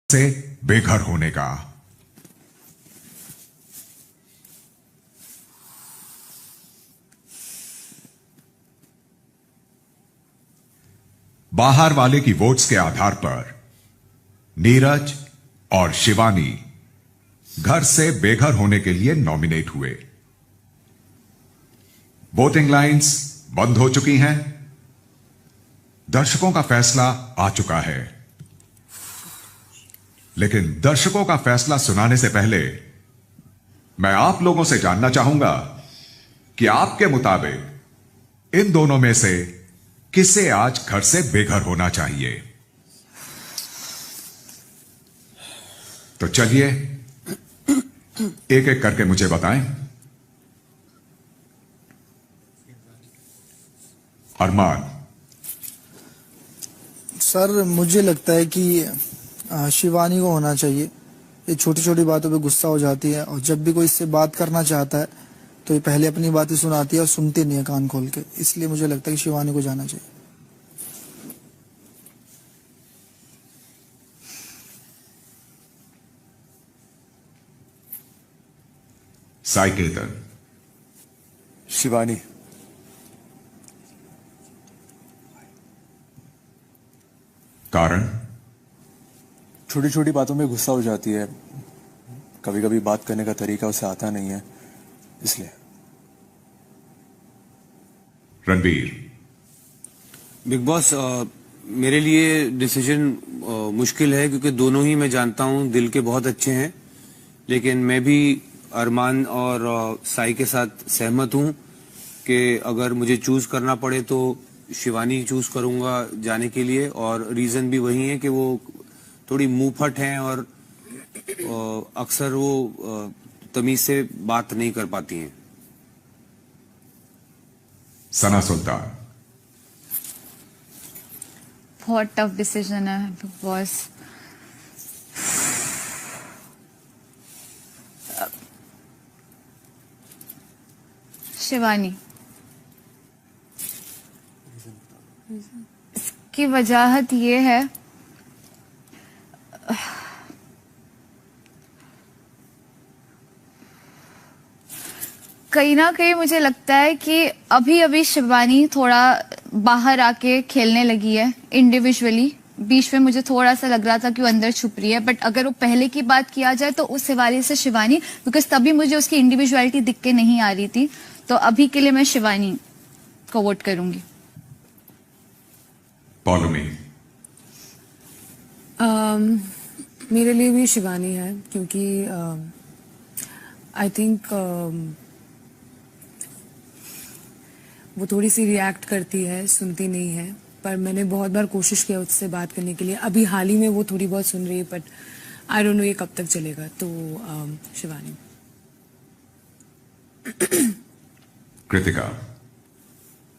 से बेघर होने का। बाहर वाले की वोट्स के आधार पर नीरज और शिवानी घर से बेघर होने के लिए नॉमिनेट हुए। वोटिंग लाइंस बंद हो चुकी हैं। दर्शकों का फैसला आ चुका है, लेकिन दर्शकों का फैसला सुनाने से पहले मैं आप लोगों से जानना चाहूंगा कि आपके मुताबिक इन दोनों में से किसे आज घर से बेघर होना चाहिए। तो चलिए एक एक करके मुझे बताएं। अरमान। सर, मुझे लगता है कि शिवानी को होना चाहिए। ये छोटी छोटी बातों पे गुस्सा हो जाती है और जब भी कोई इससे बात करना चाहता है तो ये पहले अपनी बातें सुनाती है और सुनती नहीं है कान खोल के। इसलिए मुझे लगता है कि शिवानी को जाना चाहिए। साइकेतन। शिवानी। कारण? छोटी छोटी बातों में गुस्सा हो जाती है, कभी कभी बात करने का तरीका उसे आता नहीं है, इसलिए। रणबीर। बिग बॉस, मेरे लिए डिसीजन मुश्किल है क्योंकि दोनों ही मैं जानता हूं दिल के बहुत अच्छे हैं, लेकिन मैं भी अरमान और साई के साथ सहमत हूं कि अगर मुझे चूज करना पड़े तो शिवानी चूज करूंगा जाने के लिए। और रीजन भी वही है कि वो थोड़ी मुंहफट हैं और अक्सर वो तमीज से बात नहीं कर पाती हैं। सना सुल्तान। बहुत टफ डिसीजन है बिग बॉस। शिवानी। इसकी वजह ये है, कहीं ना कहीं मुझे लगता है कि अभी अभी शिवानी थोड़ा बाहर आके खेलने लगी है इंडिविजुअली। बीच में मुझे थोड़ा सा लग रहा था कि वो अंदर छुप रही है, बट अगर वो पहले की बात किया जाए तो उस हवाले से शिवानी, बिकॉज तभी मुझे उसकी इंडिविजुअलिटी दिख के नहीं आ रही थी। तो अभी के लिए मैं शिवानी को वोट करूंगी। पॉलमी। मेरे लिए भी शिवानी है क्योंकि आई थिंक वो थोड़ी सी रिएक्ट करती है, सुनती नहीं है। पर मैंने बहुत बार कोशिश किया उससे बात करने के लिए। अभी हाल ही में वो थोड़ी बहुत सुन रही है, बट आई डोंट नो ये कब तक चलेगा। तो शिवानी। कृतिका।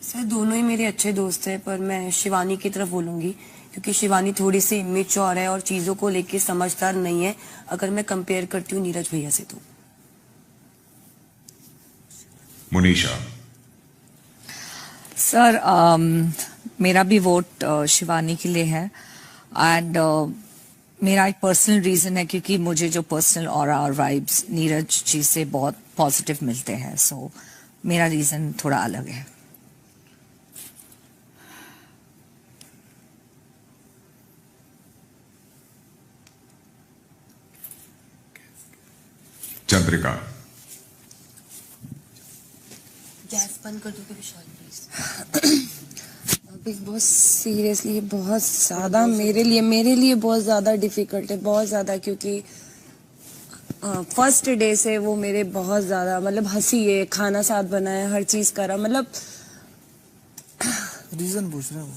सर, दोनों ही मेरे अच्छे दोस्त हैं, पर मैं शिवानी की तरफ बोलूंगी क्योंकि शिवानी थोड़ी सी इमेच्योर है और चीजों को लेके समझदार नहीं है, अगर मैं कंपेयर करती हूँ नीरज भैया से। तो मुनीषा। सर, मेरा भी वोट शिवानी के लिए है। एंड मेरा एक पर्सनल रीजन है क्योंकि मुझे जो पर्सनल ऑरा और वाइब्स नीरज जी से बहुत पॉजिटिव मिलते हैं। सो मेरा रीजन थोड़ा अलग है। चंद्रिका। गैस बंद कर दो विशाल प्लीज। बिग बॉस सीरियसली बहुत ज्यादा मेरे लिए बहुत ज्यादा डिफिकल्ट है, बहुत ज्यादा, क्योंकि फर्स्ट डे से वो मेरे बहुत ज्यादा मतलब हंसी है, खाना साथ बनाया, हर चीज करा, मतलब रीजन पूछ रहे हो।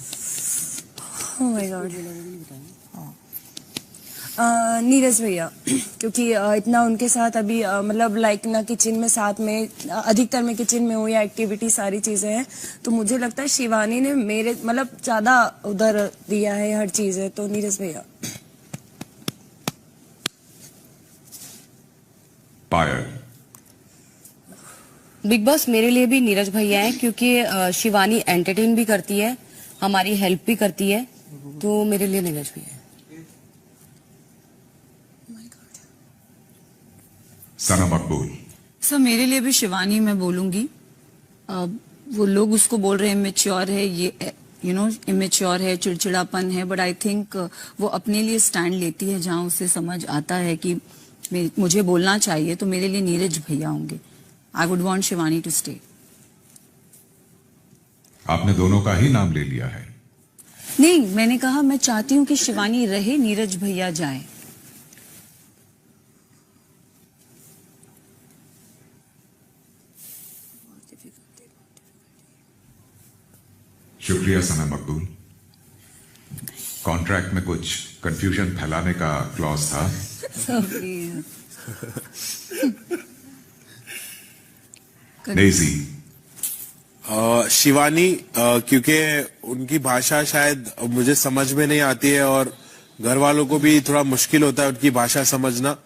Oh my God. नीरज भैया, क्योंकि इतना उनके साथ अभी मतलब लाइक ना किचन में साथ में, अधिकतर मैं किचन में हूँ या एक्टिविटी सारी चीजें हैं, तो मुझे लगता है शिवानी ने मेरे मतलब ज्यादा उधर दिया है हर चीज है। तो नीरज भैया। पायल। बिग बॉस, मेरे लिए भी नीरज भैया है क्योंकि शिवानी एंटरटेन भी करती है, हमारी हेल्प भी करती है, तो मेरे लिए नीरज भैया है। सना मकबूल। सर मेरे लिए भी शिवानी मैं बोलूंगी। वो लोग उसको बोल रहे हैं इमेच्योर है, ये इमेच्योर है, चिड़चिड़ापन है, बट आई थिंक वो अपने लिए स्टैंड लेती है जहां उसे समझ आता है कि मुझे बोलना चाहिए, तो मेरे लिए नीरज भैया होंगे। I would want Shivani to stay. आपने दोनों का ही नाम ले लिया है। नहीं, मैंने कहा मैं चाहती हूँ कि शिवानी रहे, नीरज भैया जाए। शुक्रिया सना मकबूल। कॉन्ट्रैक्ट में कुछ कंफ्यूजन फैलाने का क्लॉज था। डेजी। शिवानी, क्योंकि उनकी भाषा शायद मुझे समझ में नहीं आती है और घर वालों को भी थोड़ा मुश्किल होता है उनकी भाषा समझना।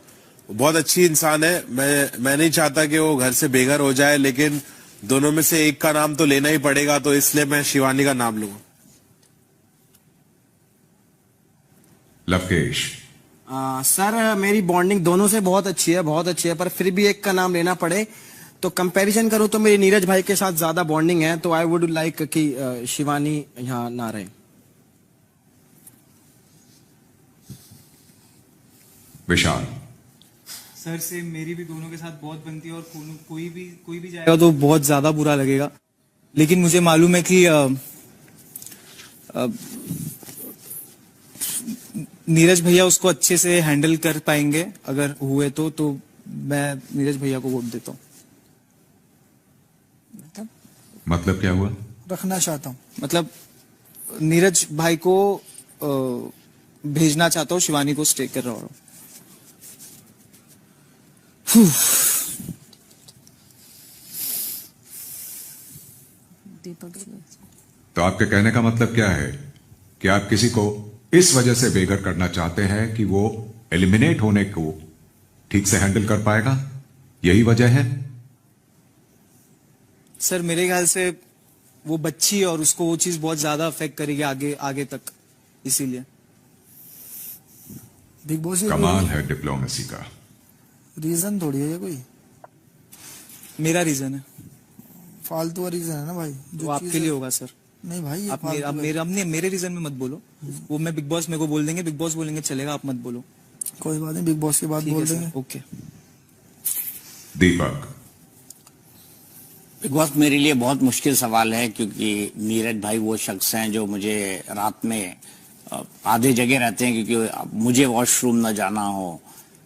बहुत अच्छी इंसान है, मैं नहीं चाहता कि वो घर से बेघर हो जाए, लेकिन दोनों में से एक का नाम तो लेना ही पड़ेगा, तो इसलिए मैं शिवानी का नाम लूंगा। लवकेश। सर मेरी बॉन्डिंग दोनों से बहुत अच्छी है, पर फिर भी एक का नाम लेना पड़े तो कंपैरिजन करूं तो मेरी नीरज भाई के साथ ज्यादा बॉन्डिंग है, तो आई वुड लाइक कि शिवानी यहाँ ना रहे। विशाल। सर से मेरी भी दोनों के साथ बहुत बनती है और कोई भी जाएगा तो बहुत ज्यादा बुरा लगेगा, लेकिन मुझे मालूम है कि नीरज भैया उसको अच्छे से हैंडल कर पाएंगे अगर हुए तो मैं नीरज भैया को वोट देता हूँ। मतलब क्या हुआ? रखना चाहता हूँ, मतलब नीरज भाई को भेजना चाहता हूँ, शिवानी को स्टे कर रहा हूँ। तो आपके कहने का मतलब क्या है कि आप किसी को इस वजह से बेघर करना चाहते हैं कि वो एलिमिनेट होने को ठीक से हैंडल कर पाएगा, यही वजह है? सर मेरे ख्याल से वो बच्ची है और उसको वो चीज बहुत ज्यादा अफेक्ट करेगी आगे तक, इसीलिए। बिग बॉस कमाल है डिप्लोमेसी का। रीजन थोड़ी है ये कोई, मेरा रीजन है, फालतू का रीजन है ना भाई। वो आपके लिए होगा सर। नहीं भाई, ये आप फालतू मेरे रीजन में मत बोलो, वो मैं बिग बॉस मेरे को बोल देंगे, बिग बॉस बोलेंगे चलेगा, आप मत बोलो। कोई बात नहीं, बिग बॉस के बाद ठीक बोल है देंगे। Sir, okay. दीपक। बिग बॉस मेरे लिए बहुत मुश्किल सवाल है, क्योंकि नीरज भाई वो शख्स हैं जो मुझे रात में आधे जगह रहते हैं, क्योंकि मुझे वॉशरूम न जाना हो,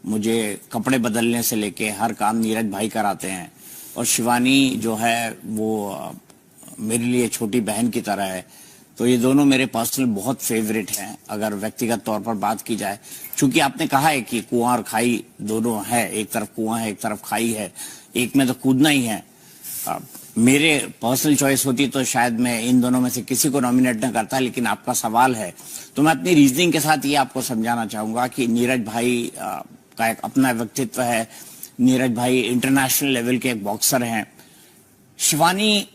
मुझे कपड़े बदलने से लेके हर काम नीरज भाई कराते हैं। और शिवानी जो है वो मेरे लिए छोटी बहन की तरह है, तो ये दोनों मेरे पर्सनल बहुत फेवरेट हैं अगर व्यक्तिगत तौर पर बात की जाए। चूंकि आपने कहा है कि कुआं और खाई दोनों है, एक तरफ कुआं है एक तरफ खाई है, एक में तो कूदना ही है। मेरे पर्सनल चॉइस होती तो शायद मैं इन दोनों में से किसी को नॉमिनेट न करता, लेकिन आपका सवाल है तो मैं अपनी रीजनिंग के साथ ये आपको समझाना चाहूंगा कि नीरज भाई का एक अपना व्यक्तित्व है। नीरज भाई इंटरनेशनल लेवल के एक बॉक्सर हैं। शिवानी,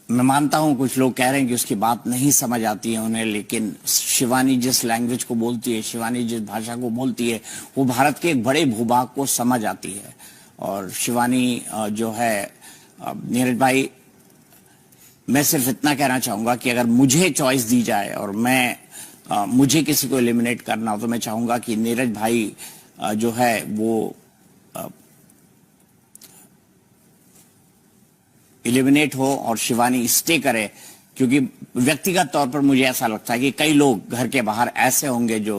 मैं मानता हूं कुछ लोग कह रहे हैं कि उसकी बात नहीं समझ आती है उन्हें, लेकिन शिवानी जिस लैंग्वेज को बोलती है, शिवानी जिस भाषा को बोलती है, वो भारत के एक बड़े भूभाग को समझ आती है। और शिवानी जो है, नीरज भाई, मैं सिर्फ इतना कहना चाहूंगा कि अगर मुझे चॉइस दी जाए और मुझे किसी को एलिमिनेट करना हो, तो मैं चाहूंगा कि नीरज भाई जो है वो एलिमिनेट हो और शिवानी स्टे करे, क्योंकि व्यक्तिगत तौर पर मुझे ऐसा लगता है कि कई लोग घर के बाहर ऐसे होंगे जो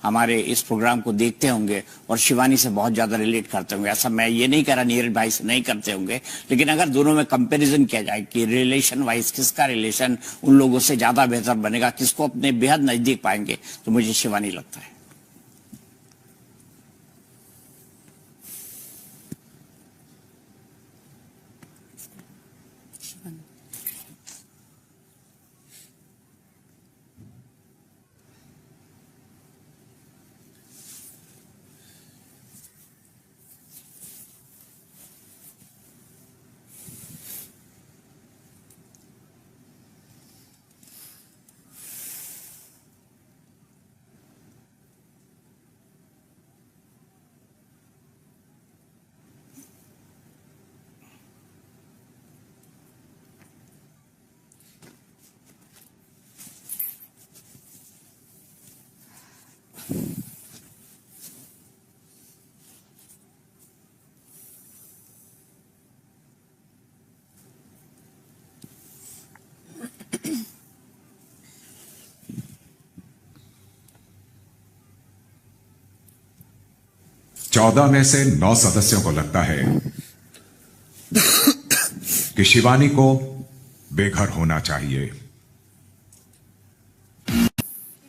हमारे इस प्रोग्राम को देखते होंगे और शिवानी से बहुत ज्यादा रिलेट करते होंगे। ऐसा मैं ये नहीं कह रहा नीरज भाई से नहीं करते होंगे, लेकिन अगर दोनों में कंपैरिजन किया जाए कि रिलेशन वाइज किसका रिलेशन उन लोगों से ज्यादा बेहतर बनेगा, किसको अपने बेहद नजदीक पाएंगे, तो मुझे शिवानी लगता है। 14 में से 9 सदस्यों को लगता है कि शिवानी को बेघर होना चाहिए।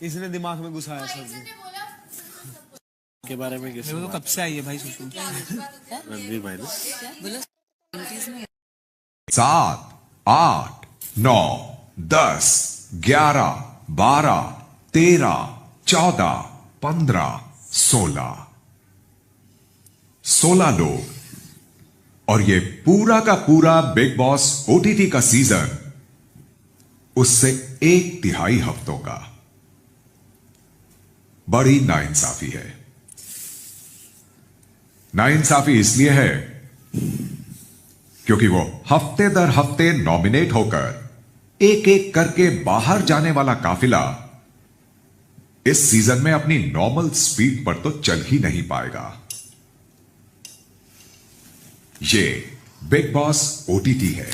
इसने दिमाग में घुसाया सर जी के बारे में मेरे को तो कब से आई है भाई सुसु। रणवीर भाई ने 7, 8, 9, 10, 11, 12, 13, 14, 15, 16 लोग, और ये पूरा का पूरा बिग बॉस ओटीटी का सीजन उससे 1/3 हफ्तों का। बड़ी नाइंसाफी है। नाइंसाफी इसलिए है क्योंकि वो हफ्ते दर हफ्ते नॉमिनेट होकर एक एक करके बाहर जाने वाला काफिला इस सीजन में अपनी नॉर्मल स्पीड पर तो चल ही नहीं पाएगा। ये बिग बॉस ओटीटी है।